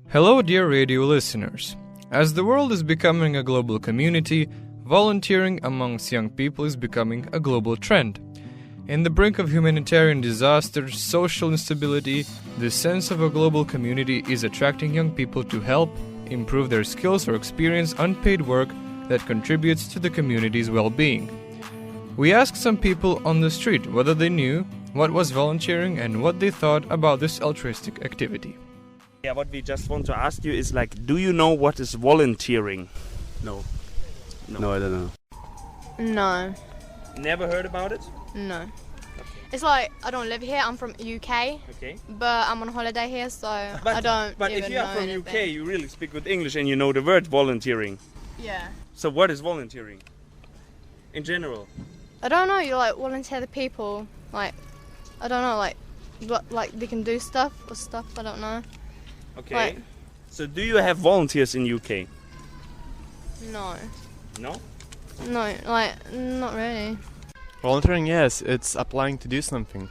Hello, dear radio listeners. As the world is becoming a global community, volunteering amongst young people is becoming a global trend. In the brink of humanitarian disaster, social instability, the sense of a global community is attracting young people to help, improve their skills or experience unpaid work that contributes to the community's well-being. We asked some people on the street whether they knew what was volunteering and what they thought about this altruistic activity. Yeah, what we just want to ask you is do you know what is volunteering? No, I don't know. No. Never heard about it? No. It's I don't live here, I'm from UK, Okay. but I'm on holiday here, so I don't But even if you are know from anything. UK, you really speak good English and you know the word volunteering. Yeah. So what is volunteering? In general? I don't know, you volunteer the people, I don't know, what, they can do stuff, I don't know. Okay. So do you have volunteers in UK? No. No? No, not really. Volunteering, yes, it's applying to do something.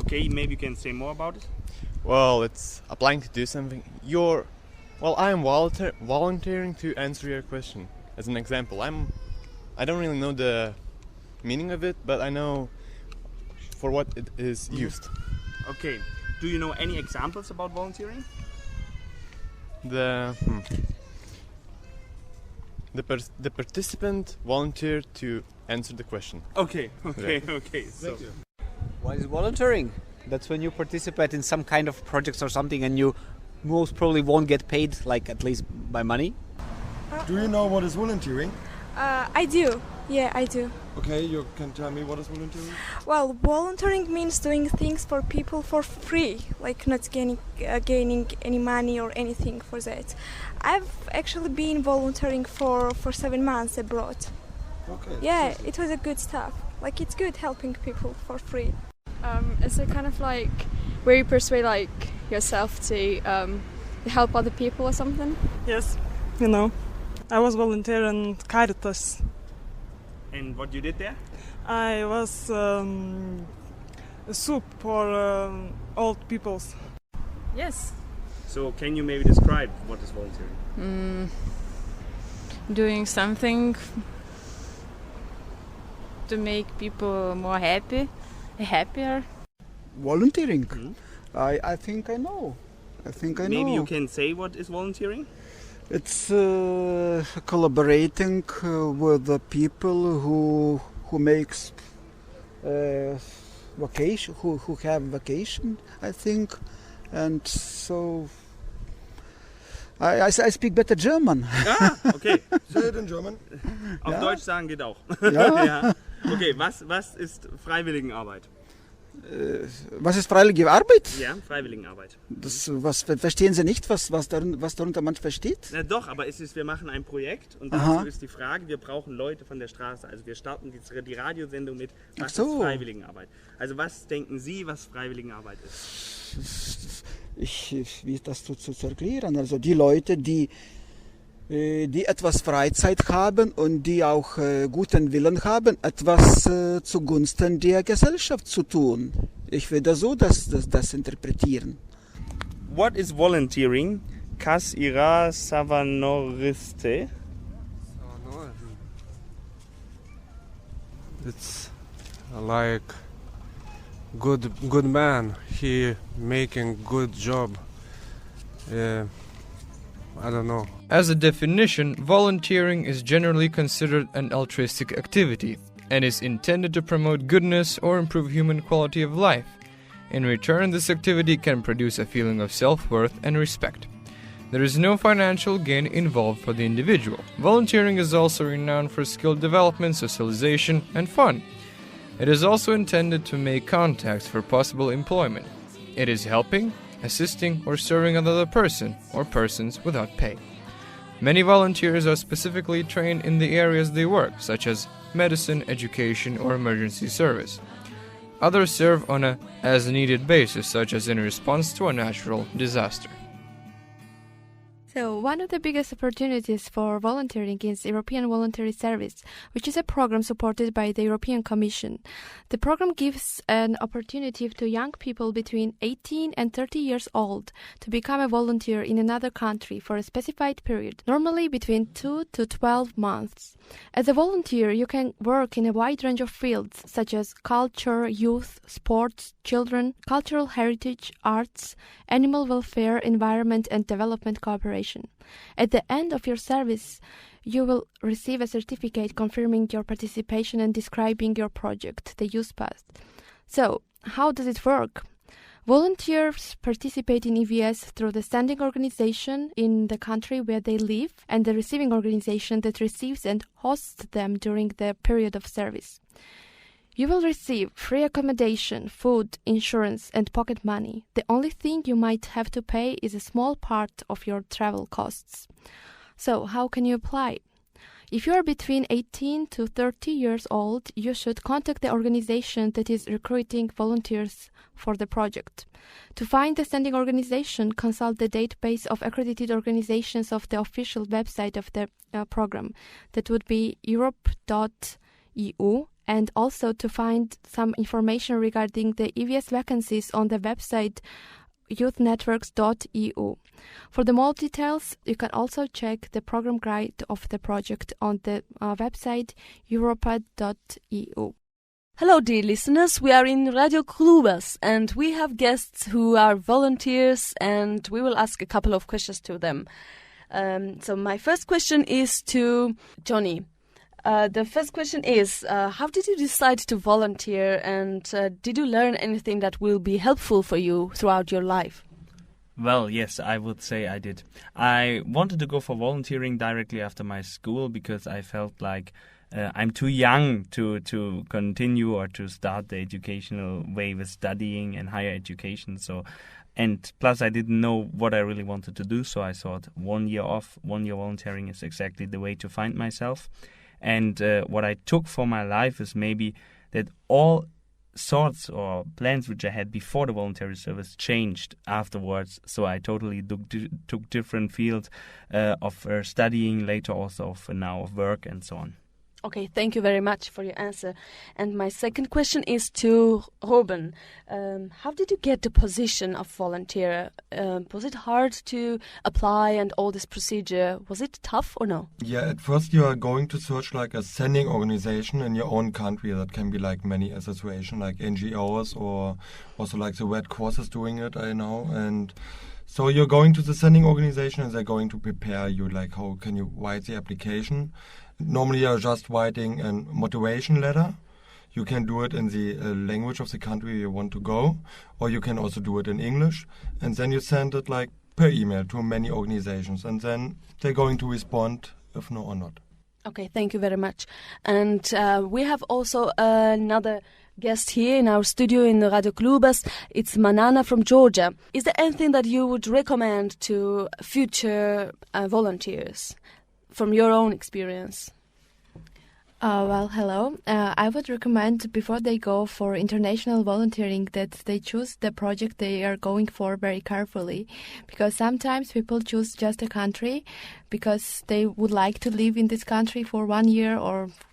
Okay, maybe you can say more about it? Well, it's applying to do something. I am volunteering to answer your question. As an example, I don't really know the meaning of it, but I know for what it is used. Okay. Do you know any examples about volunteering? The participant volunteered to answer the question. Okay. So. What is volunteering? That's when you participate in some kind of projects or something and you most probably won't get paid, at least by money. Do you know what is volunteering? I do. Yeah, I do. Okay, you can tell me what is volunteering? Well, volunteering means doing things for people for free, not gaining any money or anything for that. I've actually been volunteering for 7 months abroad. Okay. Yeah, it was a good stuff. It's good helping people for free. Is it kind of where you persuade yourself to help other people or something? Yes, I was volunteering Caritas. And what you did there? I was soup for old peoples. Yes. So can you maybe describe what is volunteering? Doing something to make people more happier. Volunteering? Mm-hmm. I think I know. Maybe you can say what is volunteering? It's collaborating with the people who makes vacation, who have vacation, I think, and so I speak better German. Ah, okay. Say it in German. Auf Ja. Deutsch sagen geht auch. Ja. Ja. Okay, was ist Freiwilligenarbeit? Was ist freiwillige Arbeit? Ja, Freiwilligenarbeit. Was verstehen Sie nicht, was darunter man versteht? Na doch, aber wir machen ein Projekt und dazu ist die Frage, wir brauchen Leute von der Straße. Also wir starten die Radiosendung mit, was ist Freiwilligenarbeit? Also was denken Sie, was Freiwilligenarbeit ist? Wie ist das zu erklären? Also die Leute, die etwas Freizeit haben und die auch guten Willen haben, etwas zugunsten der Gesellschaft zu tun. Ich würde so das interpretieren. What is volunteering? Kas ira savanoriste? It's like good man. He making good job. I don't know. As a definition, volunteering is generally considered an altruistic activity and is intended to promote goodness or improve human quality of life. In return, this activity can produce a feeling of self-worth and respect. There is no financial gain involved for the individual. Volunteering is also renowned for skill development, socialization, and fun. It is also intended to make contacts for possible employment. It is helping, assisting, or serving another person or persons without pay. Many volunteers are specifically trained in the areas they work, such as medicine, education, or emergency service. Others serve on a as-needed basis, such as in response to a natural disaster. So, one of the biggest opportunities for volunteering is European Voluntary Service, which is a program supported by the European Commission. The program gives an opportunity to young people between 18 and 30 years old to become a volunteer in another country for a specified period, normally between 2 to 12 months. As a volunteer, you can work in a wide range of fields such as culture, youth, sports, children, cultural heritage, arts, animal welfare, environment and development cooperation. At the end of your service, you will receive a certificate confirming your participation and describing your project, the Youth Pass. So, how does it work? Volunteers participate in EVS through the sending organization in the country where they live and the receiving organization that receives and hosts them during the period of service. You will receive free accommodation, food, insurance, and pocket money. The only thing you might have to pay is a small part of your travel costs. So, how can you apply? If you are between 18 to 30 years old, you should contact the organization that is recruiting volunteers for the project. To find the sending organization, consult the database of accredited organizations of the official website of the program. That would be Europe.eu. And also to find some information regarding the EVS vacancies on the website youthnetworks.eu. For the more details, you can also check the program guide of the project on the website Europai.eu. Hello, dear listeners. We are in Radio Klubbas and we have guests who are volunteers and we will ask a couple of questions to them. So my first question is to Johnny. The first question is, how did you decide to volunteer and did you learn anything that will be helpful for you throughout your life? Well, yes, I would say I did. I wanted to go for volunteering directly after my school because I felt like I'm too young to continue or to start the educational way with studying and higher education. And plus I didn't know what I really wanted to do, so I thought 1 year off, 1 year volunteering is exactly the way to find myself. And what I took for my life is maybe that all sorts or plans which I had before the voluntary service changed afterwards. So I totally took different fields of studying, later also of now of work and so on. Okay, thank you very much for your answer. And my second question is to Ruben. How did you get the position of volunteer? Was it hard to apply and all this procedure? Was it tough or no? Yeah, at first you are going to search like a sending organization in your own country. That can be like many associations, like NGOs or also like the Red Cross is doing it, I know. And so you're going to the sending organization and they're going to prepare you, like how can you write the application. Normally you're just writing a motivation letter. You can do it in the language of the country you want to go, or you can also do it in English. And then you send it like per email to many organizations, and then they're going to respond if no or not. Okay, thank you very much. And we have also another guest here in our studio in Radio Klubbas. It's Manana from Georgia. Is there anything that you would recommend to future volunteers from your own experience? Well, hello. I would recommend before they go for international volunteering that they choose the project they are going for very carefully, because sometimes people choose just a country because they would like to live in this country for 1 year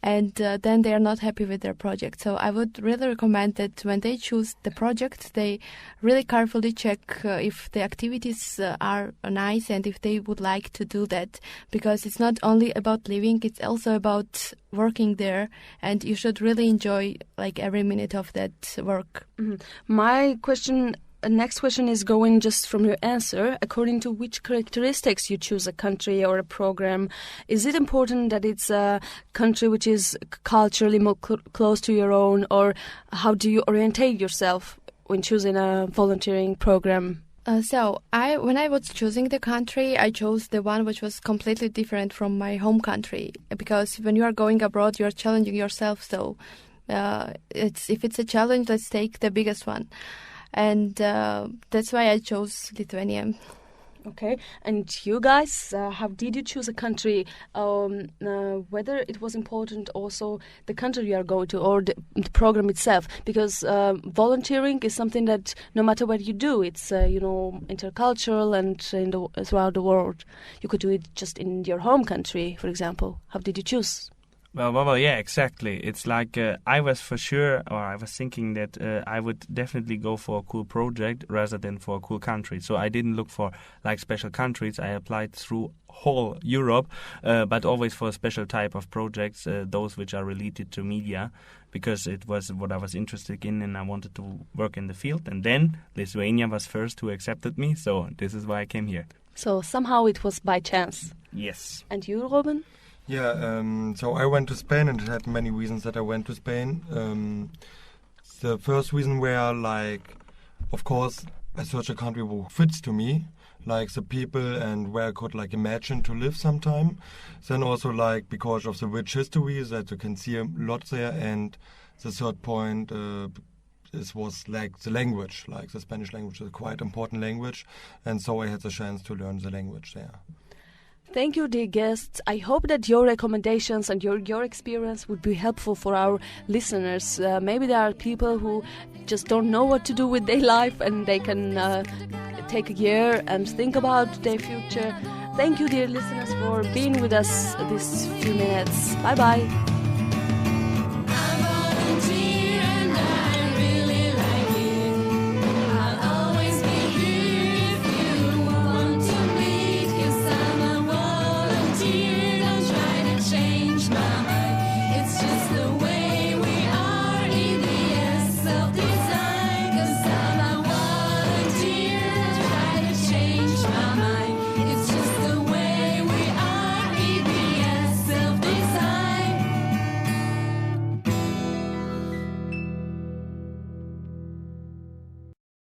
and then they are not happy with their project. So I would really recommend that when they choose the project, they really carefully check if the activities are nice and if they would like to do that, because it's not only about living, it's also about working there, and you should really enjoy like every minute of that work. Mm-hmm. My next question is going just from your answer. According to which characteristics you choose a country or a program? Is it important that it's a country which is culturally more close to your own, or how do you orientate yourself when choosing a volunteering program? When I was choosing the country, I chose the one which was completely different from my home country, because when you are going abroad, you are challenging yourself. So if it's a challenge, let's take the biggest one. And that's why I chose Lithuania. Okay, and you guys, how did you choose a country? Whether it was important also the country you are going to or the program itself? Because volunteering is something that no matter what you do, it's intercultural and throughout the world. You could do it just in your home country, for example. How did you choose? Well, yeah, exactly. It's like I was thinking that I would definitely go for a cool project rather than for a cool country. So I didn't look for like special countries. I applied through whole Europe, but always for a special type of projects, those which are related to media, because it was what I was interested in and I wanted to work in the field. And then Lithuania was first who accepted me, so this is why I came here. So somehow it was by chance. Yes. And you, Robin? Yeah, so I went to Spain, and it had many reasons that I went to Spain. The first reason were, like, of course, I searched a country who fits to me, like the people and where I could, like, imagine to live sometime. Then also, like, because of the rich history that you can see a lot there. And the third point was, like, the language. Like, the Spanish language is a quite important language, and so I had the chance to learn the language there. Thank you, dear guests. I hope that your recommendations and your experience would be helpful for our listeners. Maybe there are people who just don't know what to do with their life and they can take a year and think about their future. Thank you, dear listeners, for being with us this few minutes. Bye-bye.